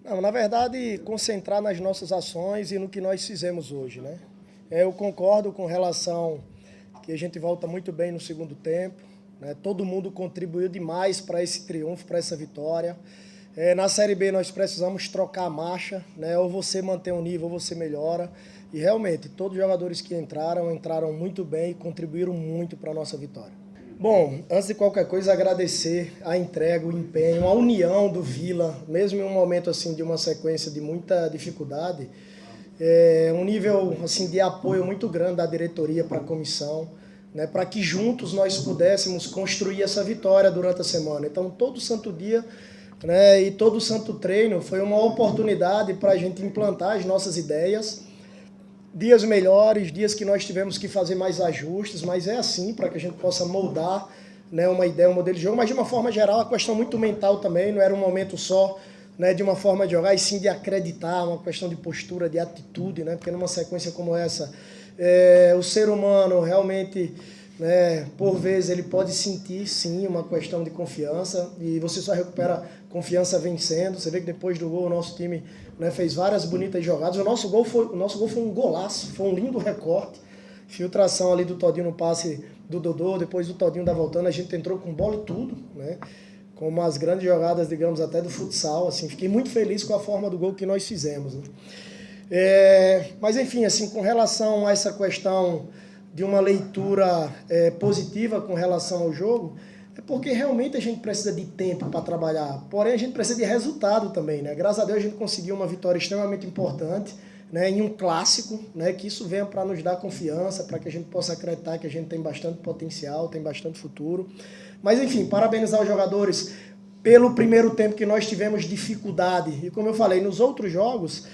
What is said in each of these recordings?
Não, na verdade, concentrar nas nossas ações e no que nós fizemos hoje, né? Eu concordo com relação que a gente volta muito bem no segundo tempo, né? Todo mundo contribuiu demais para esse triunfo, para essa vitória. Na Série B nós precisamos trocar a marcha, né? Ou você mantém o nível ou você melhora. E realmente, todos os jogadores que entraram muito bem e contribuíram muito para a nossa vitória. Bom, antes de qualquer coisa, agradecer a entrega, o empenho, a união do Vila, mesmo em um momento assim de uma sequência de muita dificuldade, um nível assim de apoio muito grande da diretoria para a comissão, né, para que juntos nós pudéssemos construir essa vitória durante a semana. Então, todo santo dia, né, e todo santo treino foi uma oportunidade para a gente implantar as nossas ideias. Dias melhores, dias que nós tivemos que fazer mais ajustes, mas é assim, para que a gente possa moldar, né, uma ideia, um modelo de jogo, mas de uma forma geral, a questão muito mental também, não era um momento só, né, de uma forma de jogar, e sim de acreditar, uma questão de postura, de atitude, né, porque numa sequência como essa, o ser humano realmente, né, por vezes ele pode sentir sim uma questão de confiança, e você só recupera confiança vencendo. Você vê que depois do gol o nosso time, né, fez várias bonitas jogadas. O nosso gol foi um golaço, foi um lindo recorte, filtração ali do Todinho no passe do Dodô, depois do Todinho da voltando, a gente entrou com bola e tudo, né, com umas grandes jogadas, digamos, até do futsal, assim, fiquei muito feliz com a forma do gol que nós fizemos, né. Mas enfim, assim, com relação a essa questão de uma leitura positiva com relação ao jogo, é porque realmente a gente precisa de tempo para trabalhar, porém a gente precisa de resultado também, né? Graças a Deus a gente conseguiu uma vitória extremamente importante, né, em um clássico, né, que isso venha para nos dar confiança, para que a gente possa acreditar que a gente tem bastante potencial, tem bastante futuro. Mas enfim, parabenizar os jogadores pelo primeiro tempo que nós tivemos dificuldade. E como eu falei, nos outros jogos,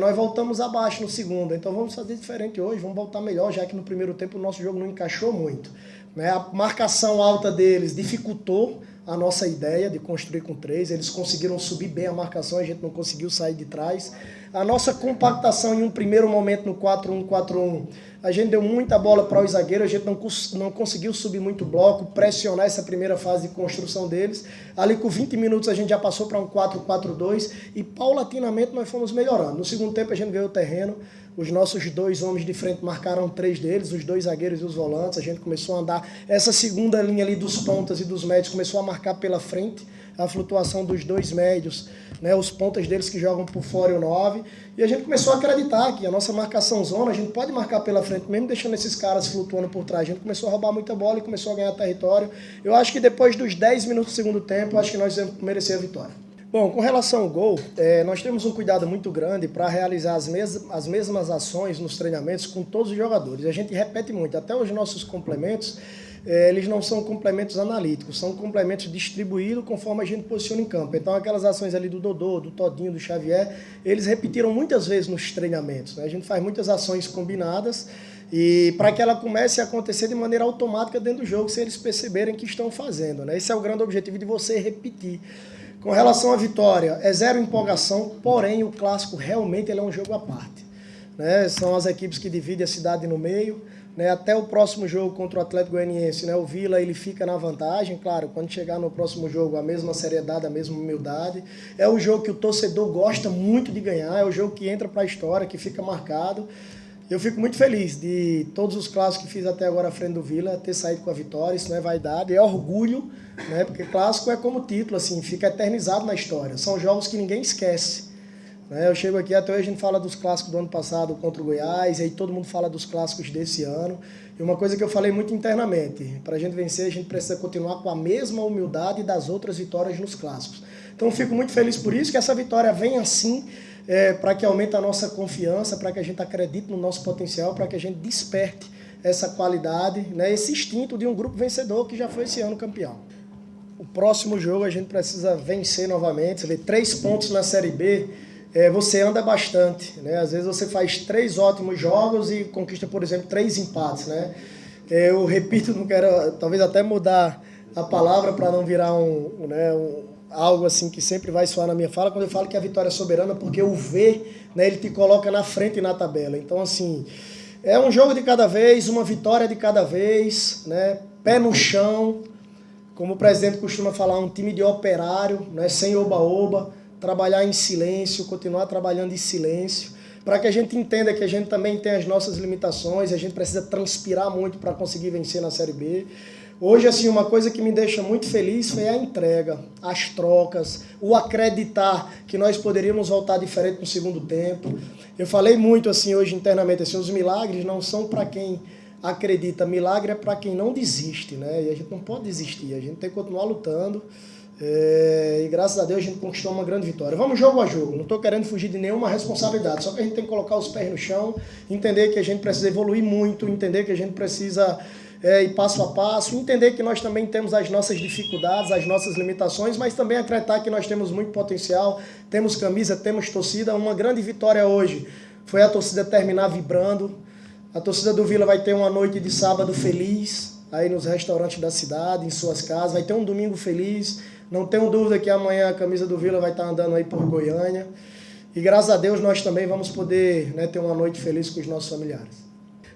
nós voltamos abaixo no segundo. Então vamos fazer diferente hoje, vamos voltar melhor, já que no primeiro tempo o nosso jogo não encaixou muito, né? A marcação alta deles dificultou a nossa ideia de construir com três. Eles conseguiram subir bem a marcação, a gente não conseguiu sair de trás. A nossa compactação em um primeiro momento no 4-1-4-1, a gente deu muita bola para os zagueiros, a gente não conseguiu subir muito bloco, pressionar essa primeira fase de construção deles. Ali com 20 minutos a gente já passou para um 4-4-2 e paulatinamente nós fomos melhorando. No segundo tempo a gente ganhou o terreno, os nossos dois homens de frente marcaram três deles, os dois zagueiros e os volantes, a gente começou a andar, essa segunda linha ali dos pontas e dos médios começou a marcar pela frente, a flutuação dos dois médios, né, os pontas deles que jogam por fora e o 9, e a gente começou a acreditar que a nossa marcação zona, a gente pode marcar pela frente, mesmo deixando esses caras flutuando por trás. A gente começou a roubar muita bola e começou a ganhar território. Eu acho que depois dos 10 minutos do segundo tempo, acho que nós merecemos a vitória. Bom, com relação ao gol, nós temos um cuidado muito grande para realizar as mesmas ações nos treinamentos com todos os jogadores. A gente repete muito, até os nossos complementos, eles não são complementos analíticos, são complementos distribuídos conforme a gente posiciona em campo. Então aquelas ações ali do Dodô, do Todinho, do Xavier, eles repetiram muitas vezes nos treinamentos, né? A gente faz muitas ações combinadas e para que ela comece a acontecer de maneira automática dentro do jogo, sem eles perceberem que estão fazendo, né? Esse é o grande objetivo de você repetir. Com relação à vitória, é zero empolgação, porém o clássico realmente ele é um jogo à parte, né? São as equipes que dividem a cidade no meio, né? Até o próximo jogo contra o Atlético Goianiense, né? O Vila ele fica na vantagem, claro, quando chegar no próximo jogo a mesma seriedade, a mesma humildade. É o jogo que o torcedor gosta muito de ganhar, é o jogo que entra para a história, que fica marcado. Eu fico muito feliz de todos os clássicos que fiz até agora à frente do Vila, ter saído com a vitória. Isso não é vaidade, é orgulho, né? Porque clássico é como título, assim, fica eternizado na história. São jogos que ninguém esquece, né? Eu chego aqui, até hoje a gente fala dos clássicos do ano passado contra o Goiás, e aí todo mundo fala dos clássicos desse ano. E uma coisa que eu falei muito internamente, para a gente vencer a gente precisa continuar com a mesma humildade das outras vitórias nos clássicos. Então eu fico muito feliz por isso, que essa vitória venha assim, para que aumente a nossa confiança, para que a gente acredite no nosso potencial, para que a gente desperte essa qualidade, né, esse instinto de um grupo vencedor que já foi esse ano campeão. O próximo jogo a gente precisa vencer novamente. Você vê 3 pontos na Série B, você anda bastante, né? Às vezes você faz 3 ótimos jogos e conquista, por exemplo, 3 empates, né? Eu repito, não quero talvez até mudar a palavra para não virar algo assim que sempre vai soar na minha fala, quando eu falo que a vitória é soberana, porque o V, né, ele te coloca na frente na tabela. Então, assim, é um jogo de cada vez, uma vitória de cada vez, né? Pé no chão, como o presidente costuma falar, um time de operário, né, sem oba-oba, trabalhar em silêncio, continuar trabalhando em silêncio, para que a gente entenda que a gente também tem as nossas limitações, a gente precisa transpirar muito para conseguir vencer na Série B. Hoje, assim, uma coisa que me deixa muito feliz foi a entrega, as trocas, o acreditar que nós poderíamos voltar diferente no segundo tempo. Eu falei muito, assim, hoje internamente, assim, os milagres não são para quem acredita, milagre é para quem não desiste, né? E a gente não pode desistir, a gente tem que continuar lutando. E graças a Deus a gente conquistou uma grande vitória. Vamos jogo a jogo, não estou querendo fugir de nenhuma responsabilidade, só que a gente tem que colocar os pés no chão, entender que a gente precisa evoluir muito, entender que a gente precisa ir passo a passo, entender que nós também temos as nossas dificuldades, as nossas limitações, mas também acreditar que nós temos muito potencial, temos camisa, temos torcida. Uma grande vitória hoje foi a torcida terminar vibrando. A torcida do Vila vai ter uma noite de sábado feliz, aí nos restaurantes da cidade, em suas casas, vai ter um domingo feliz. Não tenho dúvida que amanhã a camisa do Vila vai estar andando aí por Goiânia. E graças a Deus nós também vamos poder, né, ter uma noite feliz com os nossos familiares.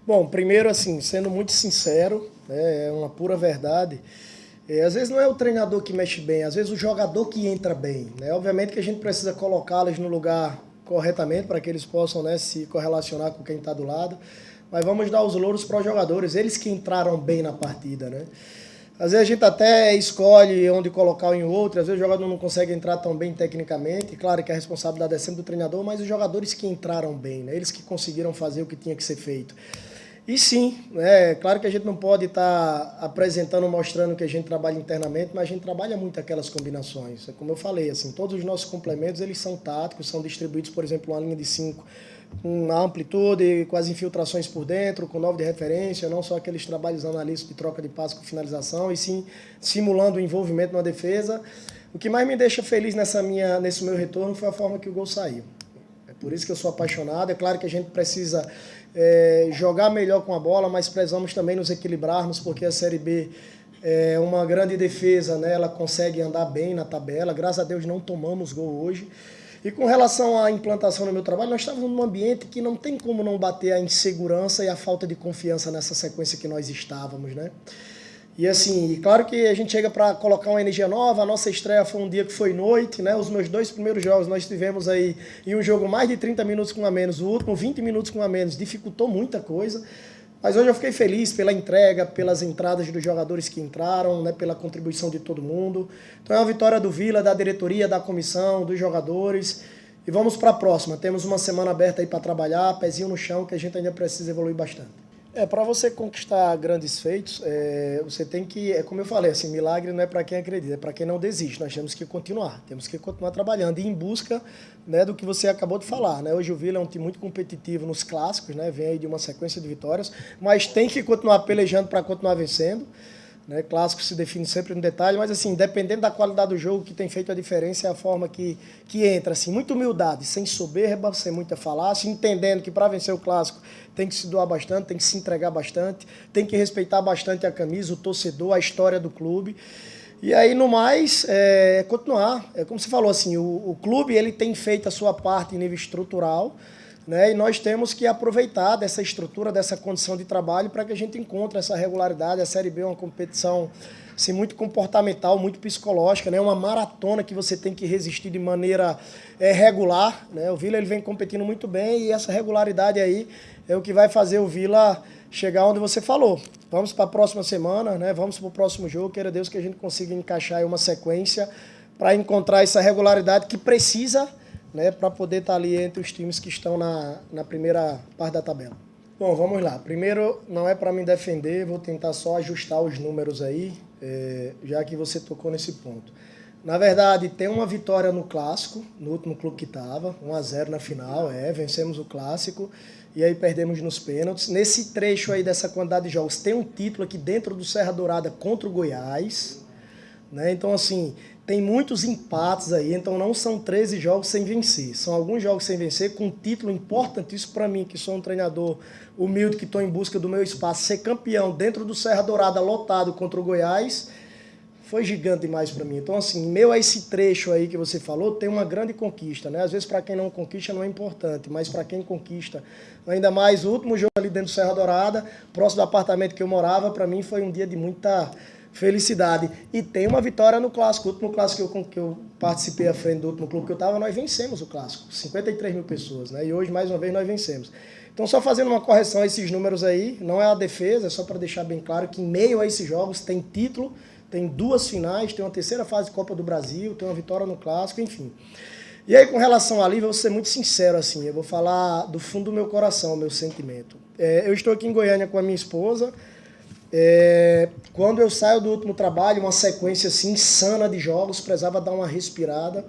Bom, primeiro assim, sendo muito sincero, é uma pura verdade, às vezes não é o treinador que mexe bem, às vezes o jogador que entra bem, né? Obviamente que a gente precisa colocá-los no lugar corretamente para que eles possam, né, se correlacionar com quem está do lado, mas vamos dar os louros para os jogadores, eles que entraram bem na partida, né? Às vezes a gente até escolhe onde colocar um em outro, às vezes o jogador não consegue entrar tão bem tecnicamente, claro que a responsabilidade é sempre do treinador, mas os jogadores que entraram bem, né? Eles que conseguiram fazer o que tinha que ser feito. E sim, claro que a gente não pode estar apresentando, mostrando que a gente trabalha internamente, mas a gente trabalha muito aquelas combinações. Como eu falei, assim, todos os nossos complementos eles são táticos, são distribuídos, por exemplo, uma linha de 5 com a amplitude, com as infiltrações por dentro, com 9 de referência, não só aqueles trabalhos analíticos de troca de passe com finalização, e sim simulando o envolvimento na defesa. O que mais me deixa feliz nesse meu retorno foi a forma que o gol saiu. É por isso que eu sou apaixonado. É claro que a gente precisa jogar melhor com a bola, mas precisamos também nos equilibrarmos, porque a Série B é uma grande defesa, né? Ela consegue andar bem na tabela. Graças a Deus não tomamos gol hoje. E com relação à implantação no meu trabalho, nós estávamos num ambiente que não tem como não bater a insegurança e a falta de confiança nessa sequência que nós estávamos, né? E assim, claro que a gente chega para colocar uma energia nova. A nossa estreia foi um dia que foi noite, né? Os meus 2 primeiros jogos nós tivemos aí em um jogo mais de 30 minutos com a menos, o último 20 minutos com a menos, dificultou muita coisa. Mas hoje eu fiquei feliz pela entrega, pelas entradas dos jogadores que entraram, né, pela contribuição de todo mundo. Então é uma vitória do Vila, da diretoria, da comissão, dos jogadores. E vamos para a próxima. Temos uma semana aberta aí para trabalhar, pezinho no chão, que a gente ainda precisa evoluir bastante. Para você conquistar grandes feitos, você tem que, como eu falei, assim, milagre não é para quem acredita, é para quem não desiste. Nós temos que continuar trabalhando e em busca, né, do que você acabou de falar, né? Hoje o Vila é um time muito competitivo nos clássicos, né? Vem aí de uma sequência de vitórias, mas tem que continuar pelejando para continuar vencendo. Né? Clássico se define sempre no detalhe, mas assim, dependendo da qualidade do jogo, o que tem feito a diferença é a forma que entra, assim, muita humildade, sem soberba, sem muita falácia, entendendo que para vencer o clássico tem que se doar bastante, tem que se entregar bastante, tem que respeitar bastante a camisa, o torcedor, a história do clube. E aí, no mais, continuar. É como você falou, assim, o clube ele tem feito a sua parte em nível estrutural, né? E nós temos que aproveitar dessa estrutura, dessa condição de trabalho para que a gente encontre essa regularidade. A Série B é uma competição assim, muito comportamental, muito psicológica, né? Uma maratona que você tem que resistir de maneira regular, né? O Vila ele vem competindo muito bem e essa regularidade aí é o que vai fazer o Vila chegar onde você falou. Vamos para a próxima semana, né? Vamos para o próximo jogo. Queira Deus que a gente consiga encaixar aí uma sequência para encontrar essa regularidade que precisa, né, para poder estar ali entre os times que estão na primeira parte da tabela. Bom, vamos lá. Primeiro, não é para me defender, vou tentar só ajustar os números aí, já que você tocou nesse ponto. Na verdade, tem uma vitória no Clássico, no último clube que estava, 1-0 na final, vencemos o Clássico, e aí perdemos nos pênaltis. Nesse trecho aí dessa quantidade de jogos, tem um título aqui dentro do Serra Dourada contra o Goiás, né? Então, assim, tem muitos empates aí, então não são 13 jogos sem vencer. São alguns jogos sem vencer, com um título importantíssimo para mim, que sou um treinador humilde, que estou em busca do meu espaço. Ser campeão dentro do Serra Dourada, lotado contra o Goiás, foi gigante demais para mim. Então, assim, meu esse trecho aí que você falou, tem uma grande conquista, né? Às vezes para quem não conquista não é importante, mas para quem conquista, ainda mais o último jogo ali dentro do Serra Dourada, próximo do apartamento que eu morava, para mim foi um dia de muita felicidade. E tem uma vitória no Clássico. O último Clássico que eu participei à frente do último clube que eu estava, nós vencemos o Clássico. 53 mil pessoas, né? E hoje, mais uma vez, nós vencemos. Então, só fazendo uma correção a esses números aí, não é a defesa, é só para deixar bem claro que em meio a esses jogos tem título, tem 2 finais, tem uma terceira fase de Copa do Brasil, tem uma vitória no Clássico, enfim. E aí, com relação a Lívia, eu vou ser muito sincero, assim, eu vou falar do fundo do meu coração, o meu sentimento. Eu estou aqui em Goiânia com a minha esposa. Quando eu saio do último trabalho, uma sequência assim, insana de jogos, precisava dar uma respirada.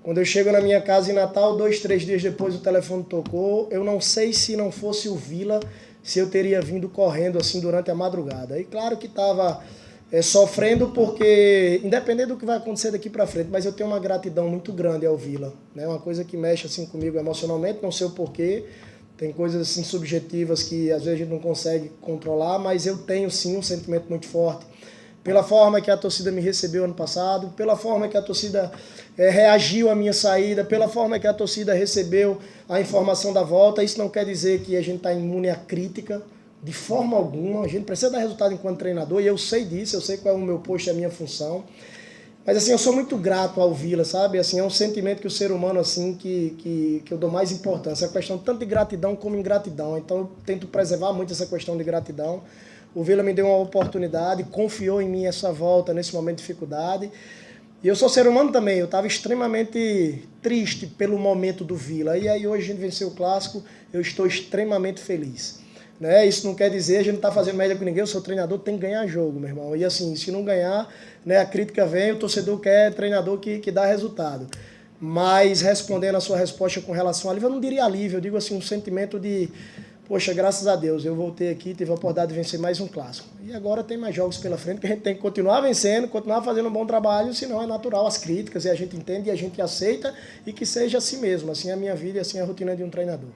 Quando eu chego na minha casa em Natal, 2, 3 dias depois o telefone tocou. Eu não sei se não fosse o Vila, se eu teria vindo correndo assim durante a madrugada. E claro que estava sofrendo porque, independente do que vai acontecer daqui para frente, mas eu tenho uma gratidão muito grande ao Vila, né? Uma coisa que mexe assim comigo emocionalmente, não sei o porquê. Tem coisas assim subjetivas que às vezes a gente não consegue controlar, mas eu tenho sim um sentimento muito forte. Pela forma que a torcida me recebeu ano passado, pela forma que a torcida reagiu à minha saída, pela forma que a torcida recebeu a informação da volta. Isso não quer dizer que a gente está imune à crítica, de forma alguma. A gente precisa dar resultado enquanto treinador, e eu sei disso, eu sei qual é o meu posto e a minha função. Mas assim, eu sou muito grato ao Vila, sabe? Assim, é um sentimento que o ser humano, assim, que eu dou mais importância. É uma questão tanto de gratidão como ingratidão. Então eu tento preservar muito essa questão de gratidão. O Vila me deu uma oportunidade, confiou em mim essa volta nesse momento de dificuldade. E eu sou ser humano também, eu estava extremamente triste pelo momento do Vila. E aí hoje a gente venceu o Clássico, eu estou extremamente feliz. Né? Isso não quer dizer, a gente não está fazendo média com ninguém, eu sou treinador, tem que ganhar jogo, meu irmão. E assim, se não ganhar, né, a crítica vem, o torcedor quer treinador que dá resultado. Mas respondendo a sua resposta com relação a Lívia, eu não diria alívio, eu digo assim, um sentimento de, poxa, graças a Deus, eu voltei aqui, tive a oportunidade de vencer mais um Clássico. E agora tem mais jogos pela frente que a gente tem que continuar vencendo, continuar fazendo um bom trabalho, senão é natural as críticas, e a gente entende e a gente aceita, e que seja assim mesmo, assim é a minha vida e assim é a rotina de um treinador.